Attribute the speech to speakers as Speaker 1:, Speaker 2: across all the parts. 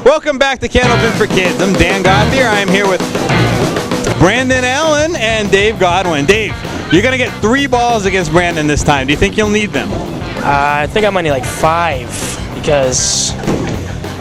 Speaker 1: Welcome back to Candlepin for Kids. I'm Dan Gothier. I am here with Brandon Allen and Dave Godwin. Dave, you're going to get 3 balls against Brandon this time. Do you think you'll need them?
Speaker 2: I think I might need like 5 because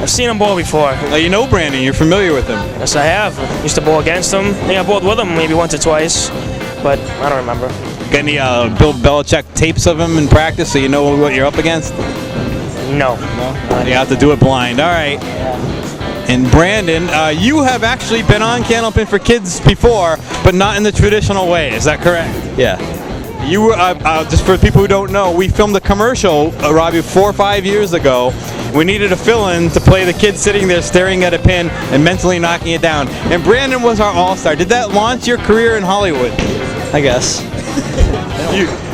Speaker 2: I've seen him bowl before.
Speaker 1: Now, you know Brandon. You're familiar with him.
Speaker 2: Yes, I have. I used to bowl against him. I think I bowled with him maybe once or twice, but I don't remember.
Speaker 1: Got any Bill Belichick tapes of him in practice so you know what you're up against?
Speaker 2: No.
Speaker 1: You have to do it blind. All right. And Brandon, you have actually been on Candlepin for Kids before, but not in the traditional way. Is that correct?
Speaker 3: Yeah.
Speaker 1: You were, just for people who don't know, we filmed a commercial, Robbie, 4 or 5 years ago. We needed a fill-in to play the kid sitting there staring at a pin and mentally knocking it down. And Brandon was our all-star. Did that launch your career in Hollywood?
Speaker 3: I guess.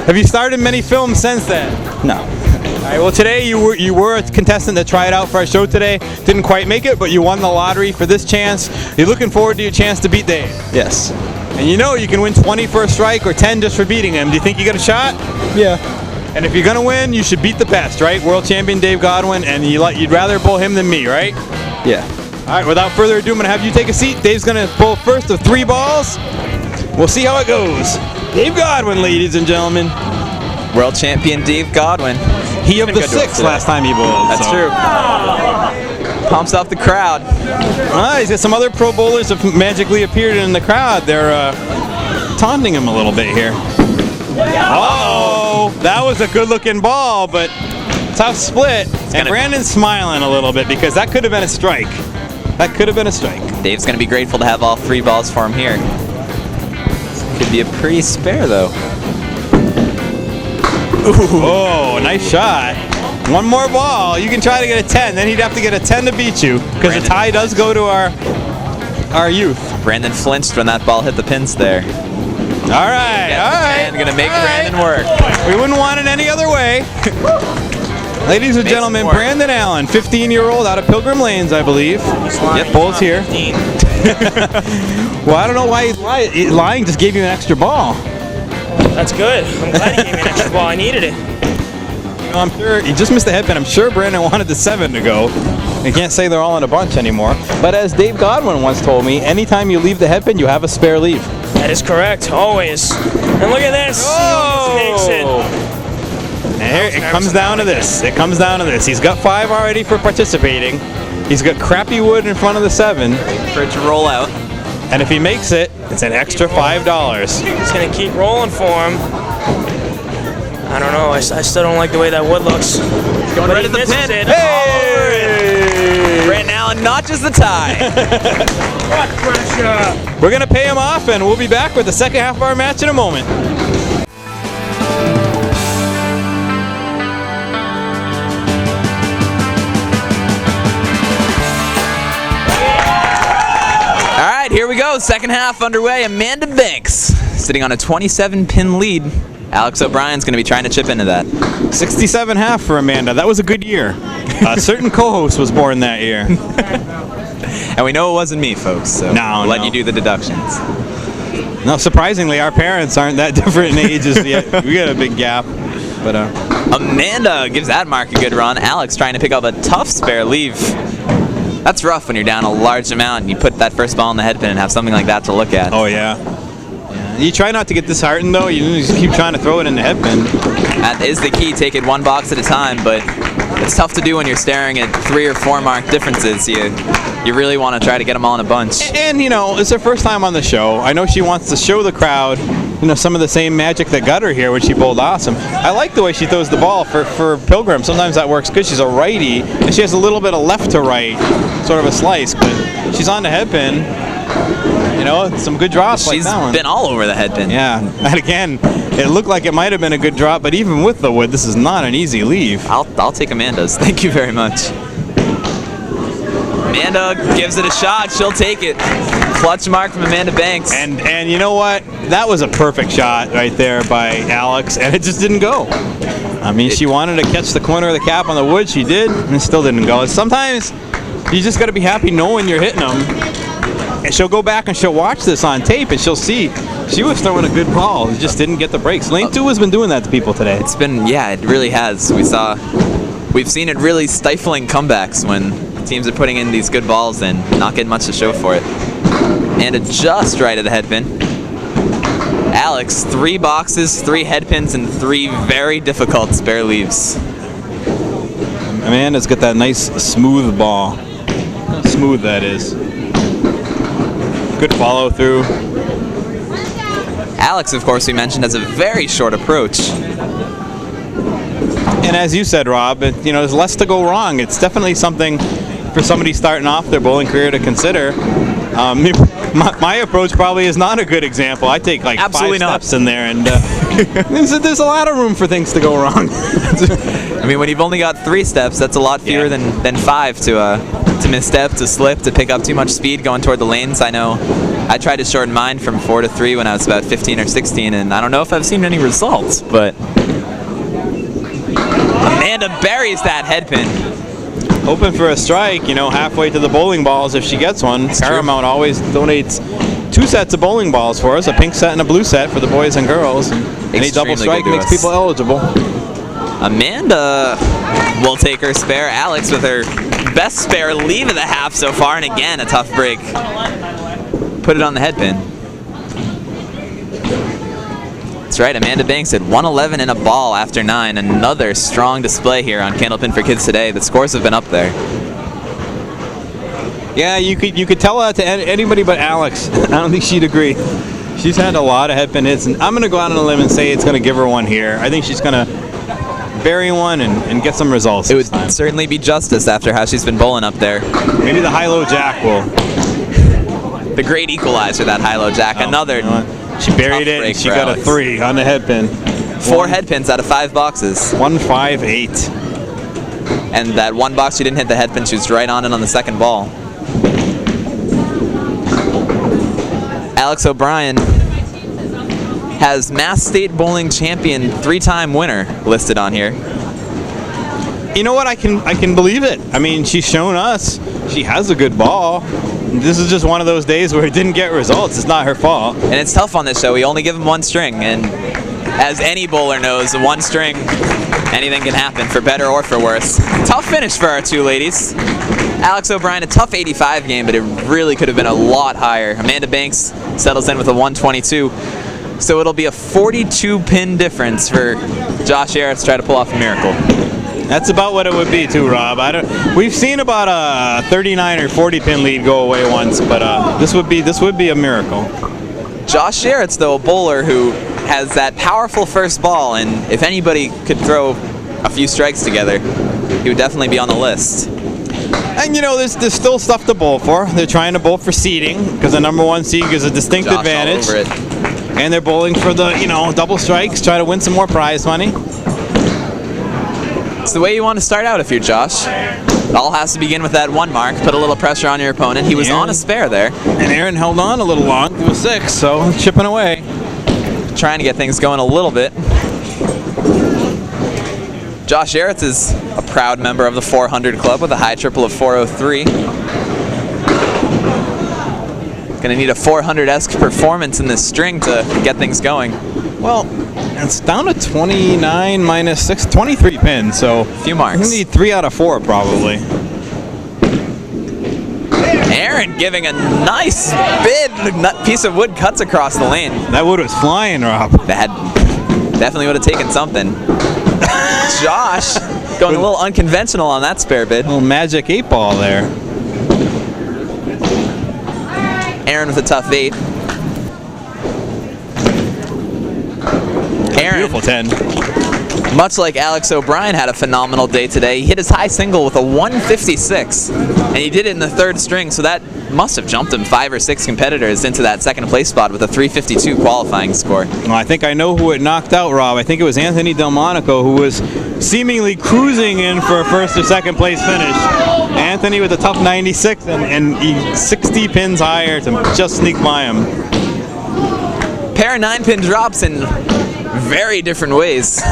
Speaker 1: Have you starred in many films since then?
Speaker 3: No.
Speaker 1: All right, well, today you were a contestant that tried out for our show today. Didn't quite make it, but you won the lottery for this chance. You're looking forward to your chance to beat Dave.
Speaker 3: Yes.
Speaker 1: And you know you can win 20 for a strike or 10 just for beating him. Do you think you got a shot?
Speaker 3: Yeah.
Speaker 1: And if you're going to win, you should beat the best, right? World champion Dave Godwin, and you'd rather bowl him than me, right?
Speaker 3: Yeah.
Speaker 1: All right, without further ado, I'm going to have you take a seat. Dave's going to bowl first of 3 balls. We'll see how it goes. Dave Godwin, ladies and gentlemen.
Speaker 3: World champion Dave Godwin.
Speaker 1: He of the 6 last time he bowled.
Speaker 3: That's true. Pumps off the crowd.
Speaker 1: He's got some other pro bowlers have magically appeared in the crowd. They're taunting him a little bit here. Oh, that was a good-looking ball, but tough split. And Brandon's smiling a little bit because that could have been a strike. That could have been a strike.
Speaker 3: Dave's going to be grateful to have all 3 balls for him here. Could be a pretty spare, though.
Speaker 1: Ooh. Oh, nice shot. 1 more ball. You can try to get a 10. Then he'd have to get a 10 to beat you because the tie does go to our youth.
Speaker 3: Brandon flinched when that ball hit the pins there.
Speaker 1: All right, all right.
Speaker 3: Going to make Brandon work.
Speaker 1: We wouldn't want it any other way. Ladies and gentlemen, Brandon Allen, 15-year-old out of Pilgrim Lanes, I believe. Yep, bowls here. Well, I don't know why he's lying. Just gave you an extra ball.
Speaker 2: That's good. I'm glad he gave me an extra ball. I needed it.
Speaker 1: You know, I'm sure he just missed the headpin. I'm sure Brandon wanted the 7 to go. You can't say they're all in a bunch anymore. But as Dave Godwin once told me, anytime you leave the headpin, you have a spare leave.
Speaker 2: That is correct, always. And look at this.
Speaker 1: Oh!
Speaker 2: He almost makes it.
Speaker 1: And here, it comes down to this. It comes down to this. He's got 5 already for participating. He's got crappy wood in front of the 7.
Speaker 3: For it to roll out.
Speaker 1: And if he makes it, it's an extra $5.
Speaker 2: He's going to keep rolling for him. I don't know. I still don't like the way that wood looks.
Speaker 3: Going right at the pin.
Speaker 2: It.
Speaker 1: Hey!
Speaker 3: Brandon Allen notches the tie.
Speaker 2: What pressure!
Speaker 1: We're going to pay him off, and we'll be back with the second half of our match in a moment.
Speaker 3: Here we go, second half underway. Amanda Banks sitting on a 27-pin lead. Alex O'Brien's going to be trying to chip into that.
Speaker 1: 67.5 for Amanda. That was a good year. A certain co-host was born that year.
Speaker 3: And we know it wasn't me, folks, so we'll let you do the deductions.
Speaker 1: No, surprisingly, our parents aren't that different in ages yet. We got a big gap. But
Speaker 3: Amanda gives that mark a good run. Alex trying to pick up a tough spare leave. That's rough when you're down a large amount and you put that first ball in the headpin and have something like that to look at.
Speaker 1: Oh, yeah. You try not to get disheartened, though. You just keep trying to throw it in the headpin.
Speaker 3: That is the key. Take it 1 box at a time, but it's tough to do when you're staring at 3 or 4 mark differences. You really want to try to get them all in a bunch.
Speaker 1: And, you know, it's her first time on the show. I know she wants to show the crowd, you know, some of the same magic that got her here when she bowled awesome. I like the way she throws the ball for Pilgrim. Sometimes that works good. She's a righty, and she has a little bit of left to right, sort of a slice, but she's on the headpin. You know, some good drops like that one.
Speaker 3: She's been all over the headpin.
Speaker 1: Yeah, and again, it looked like it might have been a good drop, but even with the wood, this is not an easy leave.
Speaker 3: I'll take Amanda's. Thank you very much. Amanda gives it a shot. She'll take it. Clutch mark from Amanda Banks.
Speaker 1: And you know what? That was a perfect shot right there by Alex, and it just didn't go. I mean, she wanted to catch the corner of the cap on the wood. She did, and it still didn't go. Sometimes you just got to be happy knowing you're hitting them. And she'll go back and she'll watch this on tape, and she'll see she was throwing a good ball. It just didn't get the breaks. Lane 2 has been doing that to people today.
Speaker 3: It's been, yeah, it really has. We've seen it really stifling comebacks when Teams are putting in these good balls and not getting much to show for it. And a just right of the headpin. Alex, 3 boxes, 3 headpins, and 3 very difficult spare leaves.
Speaker 1: Amanda's got that nice smooth ball. Smooth, that is. Good follow through.
Speaker 3: Alex, of course, we mentioned, has a very short approach.
Speaker 1: And as you said, Rob, there's less to go wrong. It's definitely something for somebody starting off their bowling career to consider. My approach probably is not a good example. I take like
Speaker 3: Absolutely
Speaker 1: 5
Speaker 3: not.
Speaker 1: steps in there, and there's a lot of room for things to go wrong.
Speaker 3: I mean, when you've only got 3 steps, that's a lot fewer than 5 to misstep, to slip, to pick up too much speed going toward the lanes. I know I tried to shorten mine from 4 to 3 when I was about 15 or 16, and I don't know if I've seen any results, but Amanda buries that headpin.
Speaker 1: Hoping for a strike, halfway to the bowling balls if she gets one. Paramount always donates 2 sets of bowling balls for us, a pink set and a blue set for the boys and girls. And any double strike makes people eligible.
Speaker 3: Amanda will take her spare. Alex with her best spare leave of the half so far, and again a tough break. Put it on the headpin. That's right, Amanda Banks at 111 in a ball after 9. Another strong display here on Candlepin for Kids today. The scores have been up there.
Speaker 1: Yeah, you could tell that to anybody but Alex. I don't think she'd agree. She's had a lot of headpin hits, and I'm going to go out on a limb and say it's going to give her one here. I think she's going to bury one and get some results.
Speaker 3: It would certainly be justice after how she's been bowling up there.
Speaker 1: Maybe the high-low jack will.
Speaker 3: The great equalizer, that high-low jack. Another.
Speaker 1: She buried it, and she got a 3 on the headpin.
Speaker 3: 4 headpins out of 5 boxes.
Speaker 1: 158.
Speaker 3: And that one box she didn't hit the headpin, she was right on it on the second ball. Alex O'Brien has Mass State Bowling Champion 3-time winner listed on here.
Speaker 1: You know what? I can believe it. I mean, she's shown us she has a good ball. This is just one of those days where it didn't get results. It's not her fault.
Speaker 3: And it's tough on this show. We only give them 1 string, and as any bowler knows, 1 string, anything can happen, for better or for worse. Tough finish for our 2 ladies. Alex O'Brien, a tough 85 game, but it really could have been a lot higher. Amanda Banks settles in with a 122. So it'll be a 42-pin difference for Josh Yaratz to try to pull off a miracle.
Speaker 1: That's about what it would be too, Rob. We've seen about a 39 or 40 pin lead go away once, but this would be a miracle.
Speaker 3: Josh Yaratz, though, a bowler who has that powerful first ball, and if anybody could throw a few strikes together, he would definitely be on the list.
Speaker 1: And there's still stuff to bowl for. They're trying to bowl for seeding because the number 1 seed gives a distinct
Speaker 3: Josh
Speaker 1: advantage.
Speaker 3: All over it.
Speaker 1: And they're bowling for the double strikes, try to win some more prize money.
Speaker 3: It's the way you want to start out if you're Josh. It all has to begin with that 1 mark, put a little pressure on your opponent. He was on a spare there.
Speaker 1: And Aaron held on a little long to a 6, so chipping away.
Speaker 3: Trying to get things going a little bit. Josh Yaratz is a proud member of the 400 Club with a high triple of 403. Going to need a 400-esque performance in this string to get things going.
Speaker 1: Well, it's down to 29 minus 6, 23 pins, so
Speaker 3: a few marks.
Speaker 1: You need 3 out of 4 probably.
Speaker 3: Aaron giving a nice big piece of wood cuts across the lane.
Speaker 1: That wood was flying, Rob.
Speaker 3: That definitely would have taken something. Josh going a little unconventional on that spare bid.
Speaker 1: A little magic 8-ball there.
Speaker 3: Aaron with a tough 8. Aaron,
Speaker 1: beautiful 10.
Speaker 3: Much like Alex O'Brien had a phenomenal day today, he hit his high single with a 156, and he did it in the 3rd string, so that must have jumped him 5 or 6 competitors into that 2nd place spot with a 352 qualifying score.
Speaker 1: Well, I think I know who it knocked out, Rob. I think it was Anthony Delmonico, who was seemingly cruising in for a 1st or 2nd place finish. Anthony with a tough 96, and he's 60 pins higher to just sneak by him.
Speaker 3: Pair of 9-pin drops in very different ways.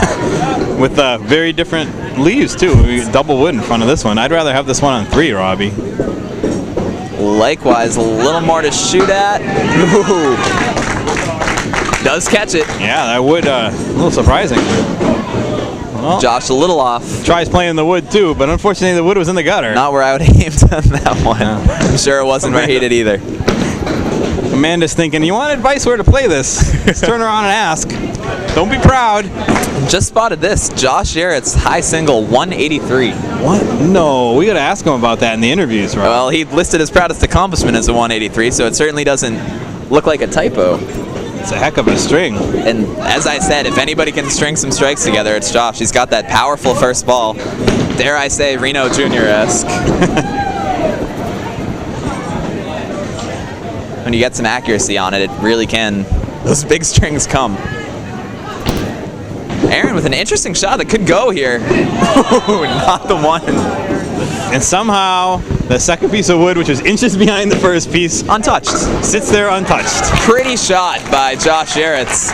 Speaker 1: With very different leaves, too. Double wood in front of this one. I'd rather have this one on 3, Robbie.
Speaker 3: Likewise, a little more to shoot at. Ooh. Does catch it.
Speaker 1: Yeah, that would, a little surprising. Well,
Speaker 3: Josh a little off.
Speaker 1: Tries playing the wood too, but unfortunately the wood was in the gutter.
Speaker 3: Not where I would have aimed on that one. I'm sure it wasn't where he did either.
Speaker 1: Amanda's thinking, you want advice where to play this? Let's turn around and ask. Don't be proud.
Speaker 3: Just spotted this. Josh Yaratz, high single, 183.
Speaker 1: What? No, we got to ask him about that in the interviews, right?
Speaker 3: Well, he listed his proudest accomplishment as a 183, so it certainly doesn't look like a typo.
Speaker 1: It's a heck of a string.
Speaker 3: And as I said, if anybody can string some strikes together, it's Josh. He's got that powerful first ball. Dare I say, Reno Jr.-esque. When you get some accuracy on it, it really can. Those big strings come. Aaron with an interesting shot that could go here. Not the one.
Speaker 1: And somehow, the second piece of wood, which was inches behind the first piece,
Speaker 3: Untouched.
Speaker 1: sits there untouched.
Speaker 3: Pretty shot by Josh Yaratz.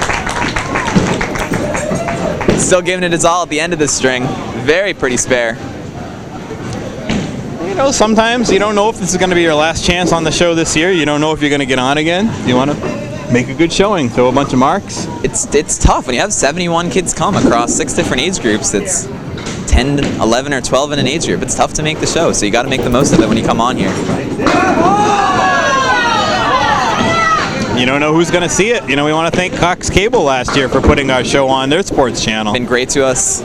Speaker 3: Still giving it his all at the end of this string. Very pretty spare.
Speaker 1: You know, sometimes you don't know if this is going to be your last chance on the show this year. You don't know if you're going to get on again. You want to make a good showing, throw a bunch of marks.
Speaker 3: It's tough when you have 71 kids come across 6 different age groups. It's 10, 11, or 12 in an age group. It's tough to make the show, so you got to make the most of it when you come on here.
Speaker 1: You don't know who's going to see it. You know, we want to thank Cox Cable last year for putting our show on their sports channel.
Speaker 3: Been great to us.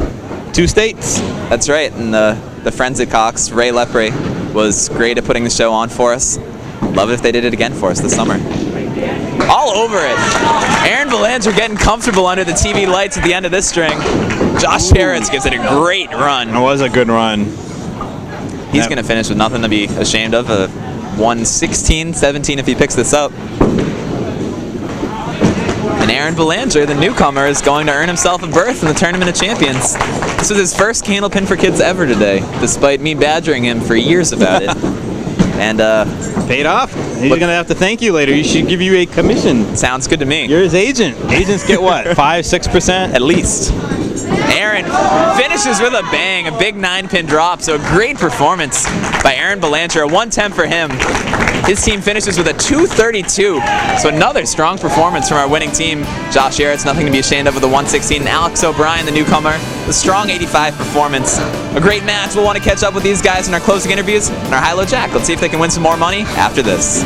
Speaker 1: 2 states.
Speaker 3: That's right, and the friends at Cox, Ray Lepre, was great at putting the show on for us. Love it if they did it again for us this summer. All over it. Aaron Belanger getting comfortable under the TV lights at the end of this string. Josh Yaratz gives it a great run.
Speaker 1: It was a good run.
Speaker 3: He's going to finish with nothing to be ashamed of. A 116-17 if he picks this up. And Aaron Belanger, the newcomer, is going to earn himself a berth in the Tournament of Champions. This was his first Candlepin for Kids ever today, despite me badgering him for years about it. And
Speaker 1: paid off. He's going to have to thank you later. He should give you a commission.
Speaker 3: Sounds good to me.
Speaker 1: You're his agent. Agents get what? 5-6%?
Speaker 3: At least. Aaron finishes with a bang, a big 9-pin drop. So a great performance by Aaron Belanger. A 110 for him. His team finishes with a 232. So another strong performance from our winning team. Josh Yaratz, nothing to be ashamed of with a 116. And Alex O'Brien, the newcomer, the strong 85 performance. A great match. We'll want to catch up with these guys in our closing interviews and our high-low jack. Let's see if they can win some more money after this.